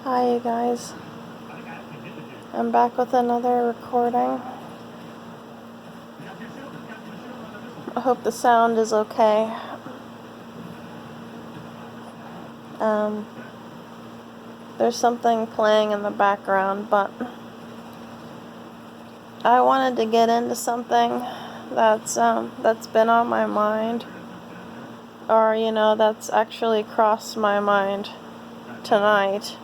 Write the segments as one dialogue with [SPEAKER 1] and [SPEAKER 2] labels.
[SPEAKER 1] Hi you guys, I'm back with another recording. I hope the sound is okay. There's something playing in the background, but I wanted to get into something that's been on my mind, or that's actually crossed my mind tonight.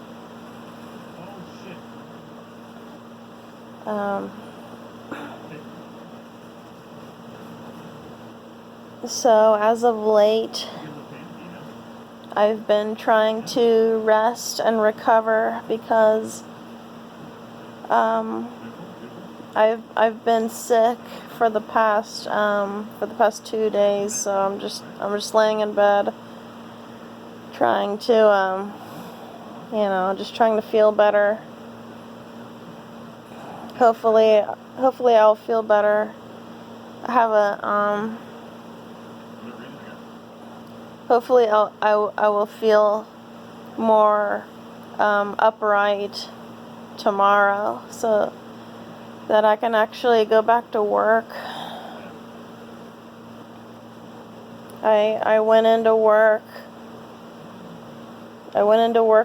[SPEAKER 1] So as of late, I've been trying to rest and recover because I've been sick for the past 2 days, so I'm just laying in bed trying to just trying to feel better. Hopefully I'll feel better. I have a hopefully I will feel more upright tomorrow, so that I can actually go back to work. I went into work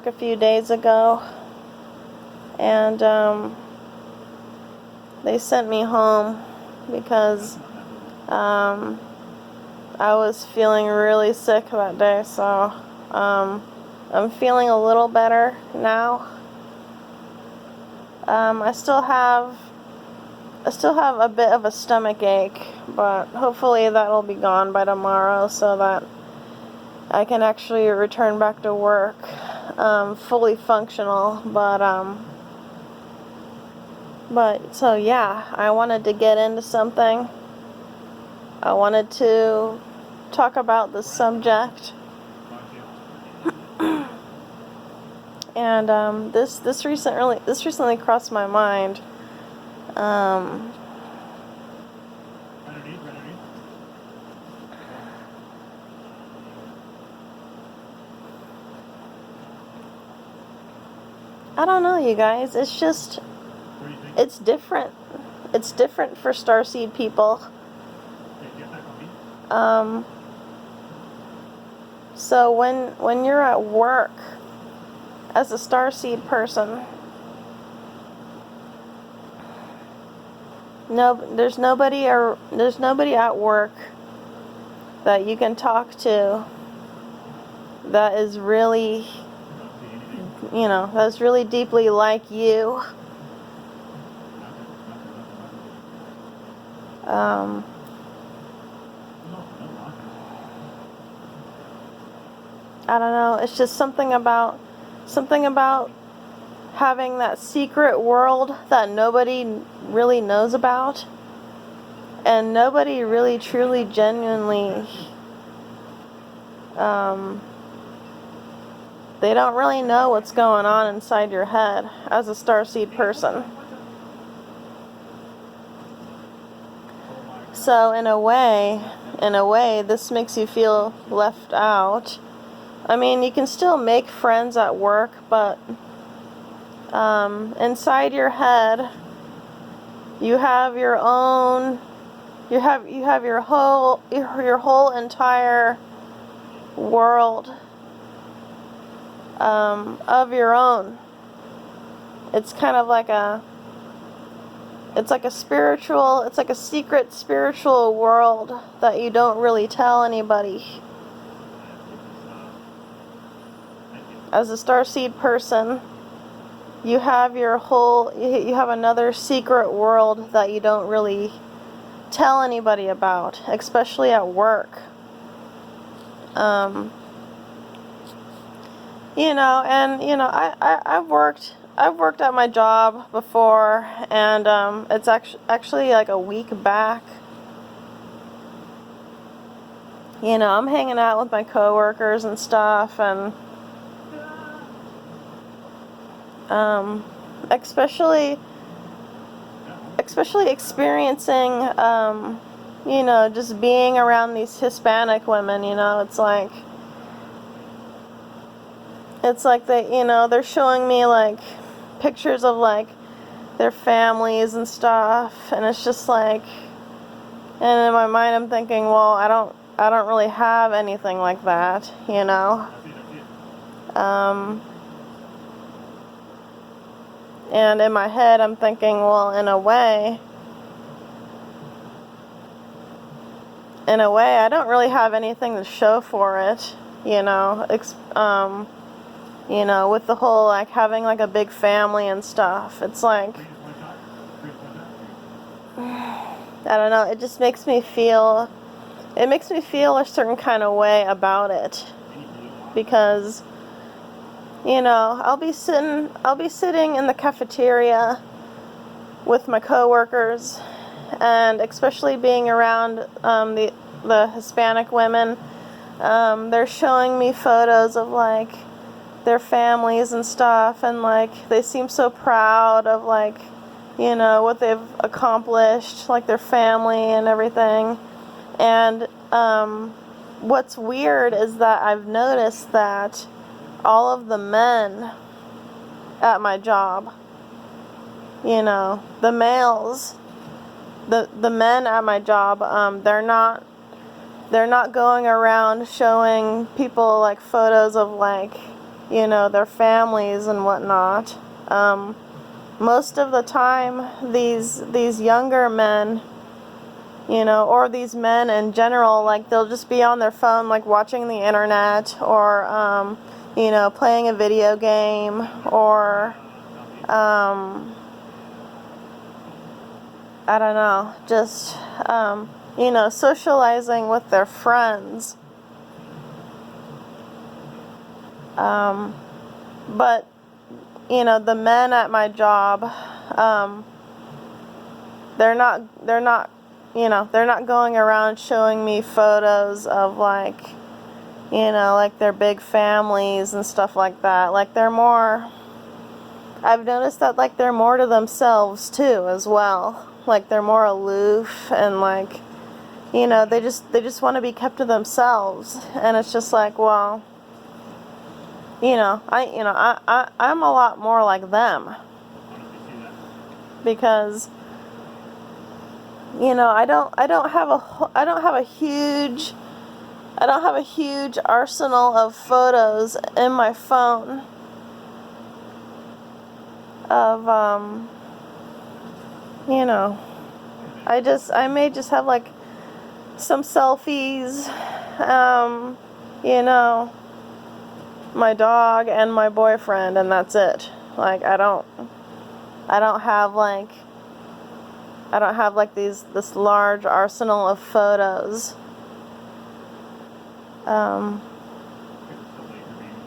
[SPEAKER 1] a few days ago, and they sent me home because I was feeling really sick that day, so I'm feeling a little better now. I still have a bit of a stomach ache, but hopefully that'll be gone by tomorrow so that I can actually return back to work fully functional. But so yeah, I wanted to get into something. I wanted to talk about this subject, and this recently crossed my mind. I don't know, you guys. It's different. It's different for Starseed people. So when you're at work as a Starseed person, there's nobody at work that you can talk to that is really, that's really deeply like you. I don't know, it's just something about having that secret world that nobody really knows about, and nobody really truly genuinely they don't really know what's going on inside your head as a Starseed person. So in a way, this makes you feel left out. I mean, you can still make friends at work, but inside your head, you have your own. You have your whole entire world of your own. It's kind of like it's like a secret spiritual world that you don't really tell anybody. As a Starseed person, you have another secret world that you don't really tell anybody about, especially at work. I've worked at my job before, and it's actually like a week back. I'm hanging out with my coworkers and stuff, and especially experiencing just being around these Hispanic women. It's like it's like they're showing me like pictures of like their families and stuff, and it's just like, and in my mind I'm thinking, well, I don't really have anything like that, you know. And in my head I'm thinking, well, in a way I don't really have anything to show for it, you know. With the whole like having like a big family and stuff, it's like, I don't know, it just makes me feel a certain kind of way about it, because I'll be sitting in the cafeteria with my coworkers, and especially being around the Hispanic women, they're showing me photos of like their families and stuff, and like they seem so proud of like what they've accomplished, like their family and everything. And what's weird is that I've noticed that all of the men at my job, the males, the men at my job, they're not going around showing people like photos of like their families and whatnot. Most of the time these younger men, or these men in general, like they'll just be on their phone like watching the internet, or playing a video game, or I don't know, just socializing with their friends. But the men at my job, they're not going around showing me photos of like like their big families and stuff like that. Like I've noticed that like they're more to themselves too as well. Like they're more aloof, and like they just want to be kept to themselves. And it's just like, well, I'm a lot more like them, because I don't have a huge arsenal of photos in my phone of I may just have like some selfies, my dog and my boyfriend, and that's it. Like I don't have like this large arsenal of photos.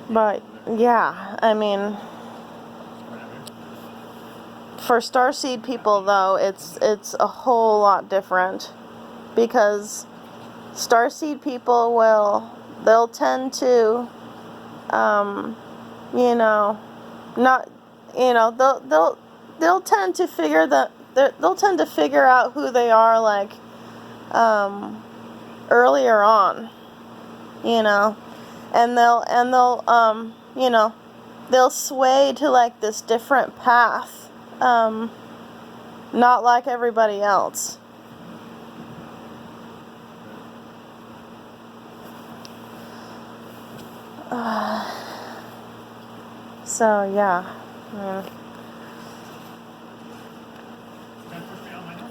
[SPEAKER 1] But yeah, I mean, for Starseed people though, it's a whole lot different, because Starseed people they'll tend to not they'll tend to figure out who they are like earlier on, and they'll sway to like this different path, not like everybody else. So yeah,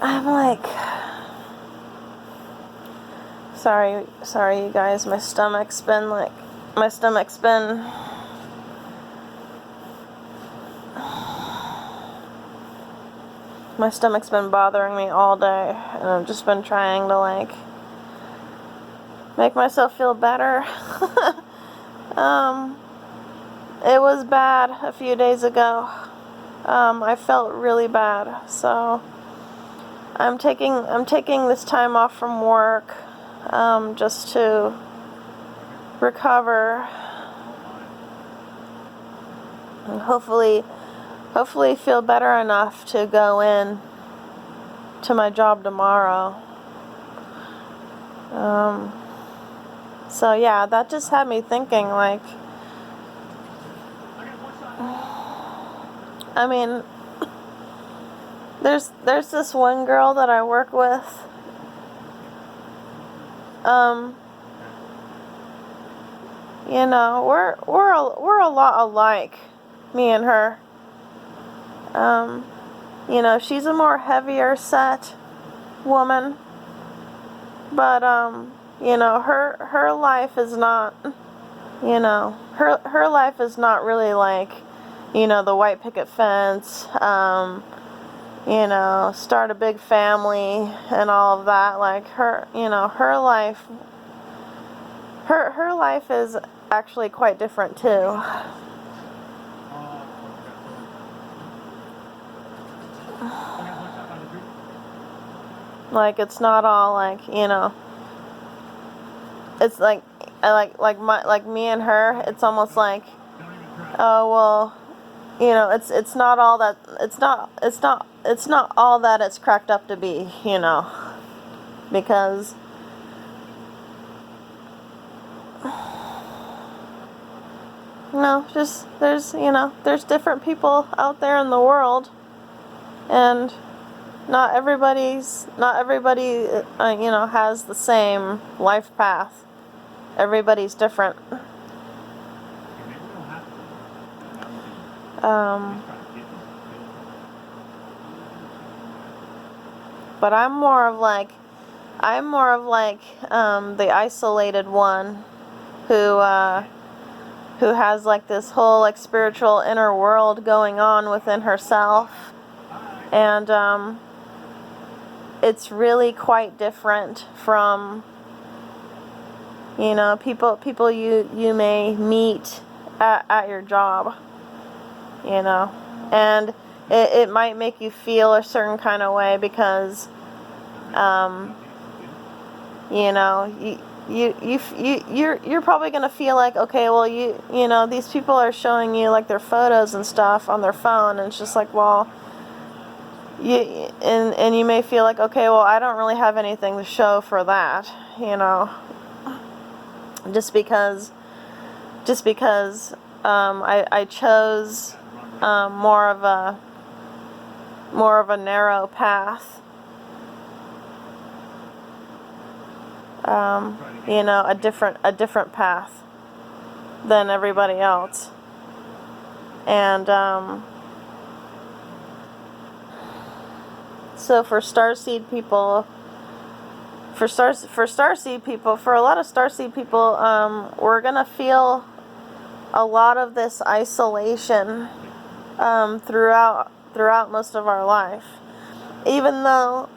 [SPEAKER 1] I'm like, sorry you guys, my stomach's been bothering me all day, and I've just been trying to like make myself feel better. It was bad a few days ago. I felt really bad, so I'm taking this time off from work, just to recover and hopefully feel better enough to go in to my job tomorrow. So yeah, that just had me thinking, like, I mean, there's this one girl that I work with. You know, we're a lot alike, me and her. You know, she's a more heavier set woman, but you know, her life is not, you know, her life is not really like, you know, the white picket fence, you know, start a big family and all of that. Like her, you know, her life is actually quite different too. Like, it's not all like, you know, it's like me and her, it's almost like, oh well, you know, it's not all that, it's not all that it's cracked up to be, you know, because no, just there's, you know, there's different people out there in the world, and not everybody, you know, has the same life path. Everybody's different. But I'm more of like the isolated one who has like this whole like spiritual inner world going on within herself, and it's really quite different from, you know, people you may meet at your job, you know, and it might make you feel a certain kind of way because you know, you're probably gonna feel like, okay, well, you know, these people are showing you like their photos and stuff on their phone, and it's just like, well, and you may feel like, okay, well, I don't really have anything to show for that, you know, just because I chose more of a narrow path. You know, a different path than everybody else. And so for Starseed people, for a lot of Starseed people, we're gonna feel a lot of this isolation throughout most of our life, even though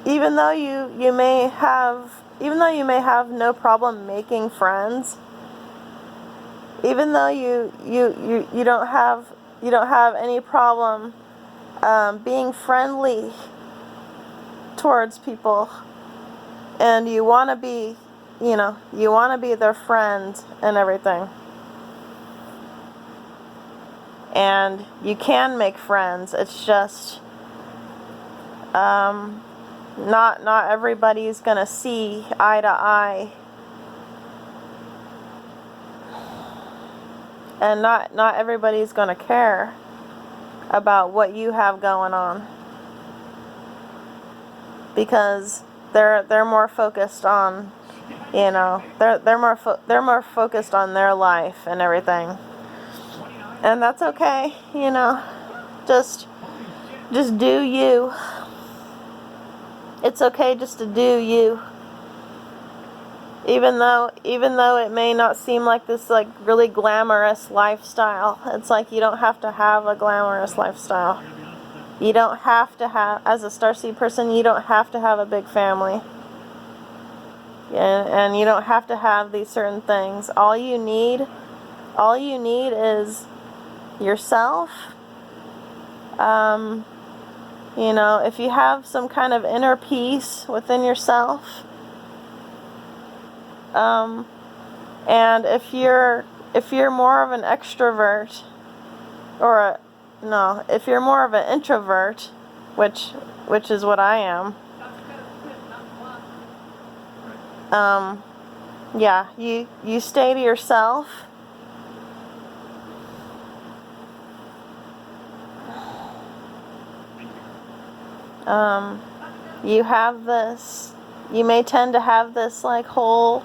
[SPEAKER 1] you may have no problem making friends, even though you don't have any problem being friendly towards people, and you want to be, you know, you want to be their friend and everything, and you can make friends. It's just not everybody's gonna see eye to eye, and not everybody's gonna care about what you have going on, because they're more focused on, you know, they're more focused on their life and everything, and that's okay, you know. Just do you. It's okay just to do you. Even though it may not seem like this like really glamorous lifestyle. It's like you don't have to have a glamorous lifestyle. You don't have to have, as a Starseed person, you don't have to have a big family. And you don't have to have these certain things. All you need is yourself. You know, if you have some kind of inner peace within yourself, and if you're more of an extrovert, or if you're more of an introvert, which is what I am, yeah, you stay to yourself, You have this, you may tend to have this like whole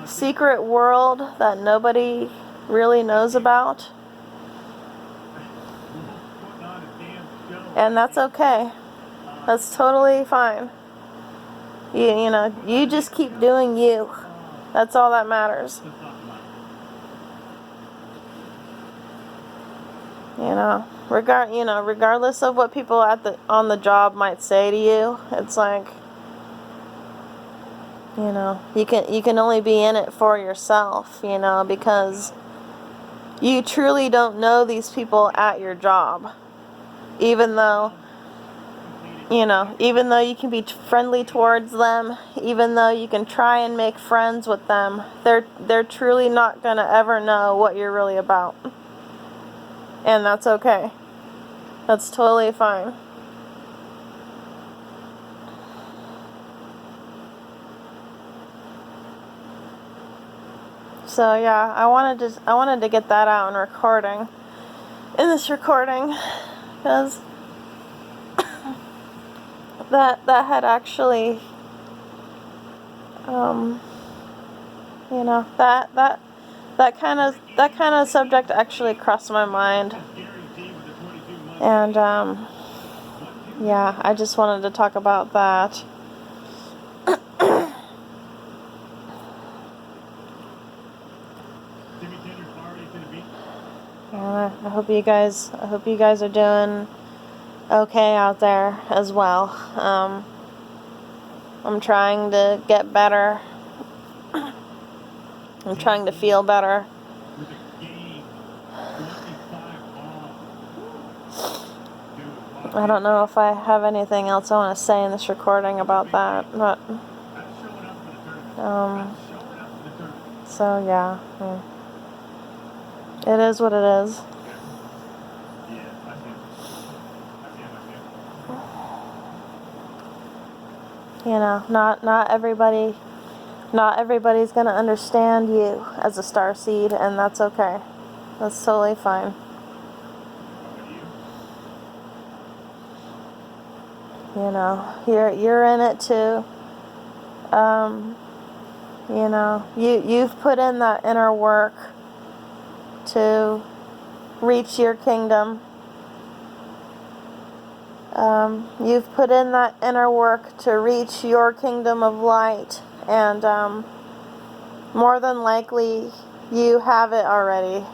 [SPEAKER 1] secret world that nobody really knows about. And that's okay. That's totally fine. You know, you just keep doing you. That's all that matters. Regardless of what people on the job might say to you, it's like, you can only be in it for yourself, because you truly don't know these people at your job. Even though you can be friendly towards them, even though you can try and make friends with them, they're truly not going to ever know what you're really about. And that's okay. That's totally fine. So yeah, I wanted to get that out in this recording, because that had actually, that kind of subject actually crossed my mind, and yeah, I just wanted to talk about that. I hope you guys are doing okay out there as well. I'm trying to get better. I'm trying to feel better. I don't know if I have anything else I want to say in this recording about that, but so yeah, it is what it is. Not everybody's gonna understand you as a starseed, and that's okay. That's totally fine. You're in it too. You've put in that inner work to reach your kingdom. You've put in that inner work to reach your kingdom of light, and more than likely you have it already.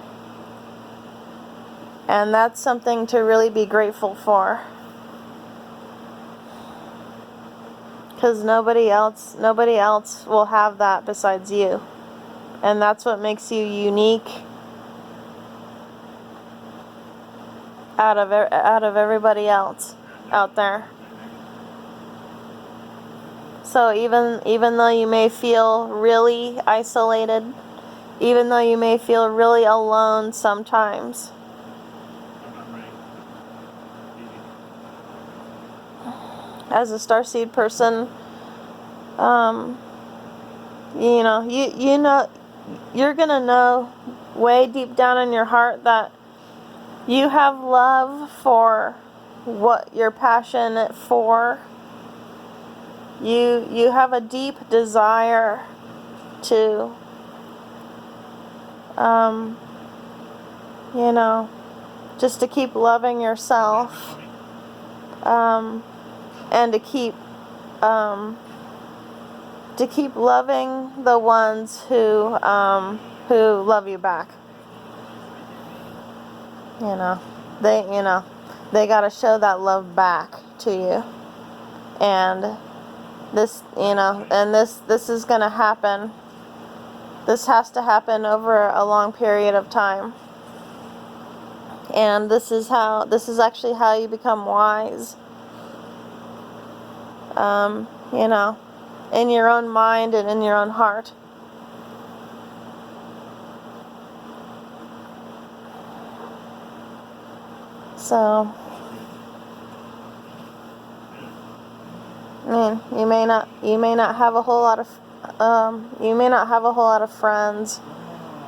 [SPEAKER 1] And that's something to really be grateful for. Because nobody else will have that besides you. And that's what makes you unique out of everybody else out there. So even though you may feel really isolated, even though you may feel really alone sometimes, as a starseed person, you're gonna know way deep down in your heart that you have love for what you're passionate for. You have a deep desire to just to keep loving yourself, and to keep loving the ones who love you back. They gotta show that love back to you, and this is gonna happen. This has to happen over a long period of time. And this is actually how you become wise. In your own mind and in your own heart. So, you may not have a whole lot of friends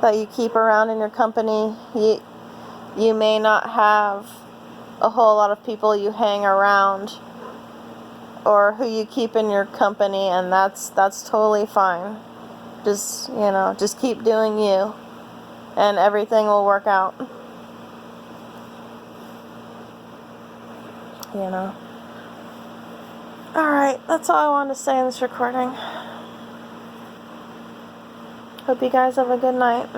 [SPEAKER 1] that you keep around in your company. You may not have a whole lot of people you hang around or who you keep in your company, and that's totally fine. Just, you know, just keep doing you, and everything will work out. You know. Alright, that's all I wanted to say in this recording. Hope you guys have a good night.